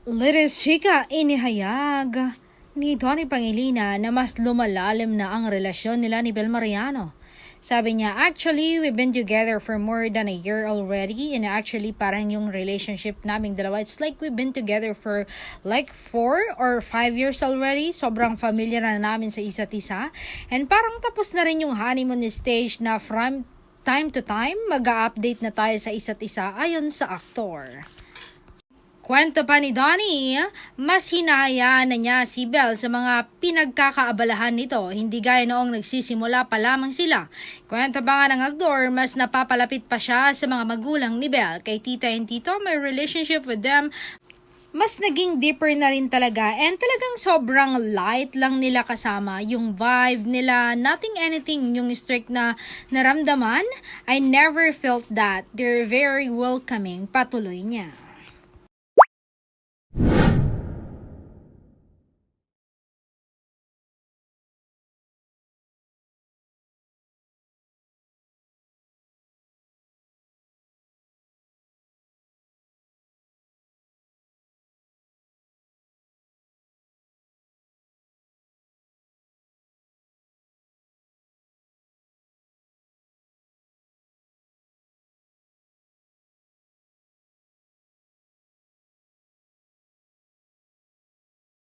Liris Chika inihayag ni Tony Pangilinan na mas lumalalim na ang relasyon nila ni Bel Mariano. Sabi niya, actually, we've been together for more than a year already, and actually parang yung relationship naming dalawa, it's like we've been together for like 4 or 5 years already. Sobrang familiar na namin sa isa't isa, and parang tapos na rin yung honeymoon stage na from time to time, mag-a-update na tayo sa isa't isa ayon sa aktor. Kwento pa ni Donnie, mas hinahayaan na niya si Bel sa mga pinagkakaabalahan nito, hindi gaya noong nagsisimula pa lamang sila. Kwento pa nga ng aktor, mas napapalapit pa siya sa mga magulang ni Bel. Kay tita and tito, may relationship with them, mas naging deeper na rin talaga, and talagang sobrang light lang nila kasama. Yung vibe nila, nothing anything, yung strict na naramdaman, I never felt that. They're very welcoming, patuloy niya.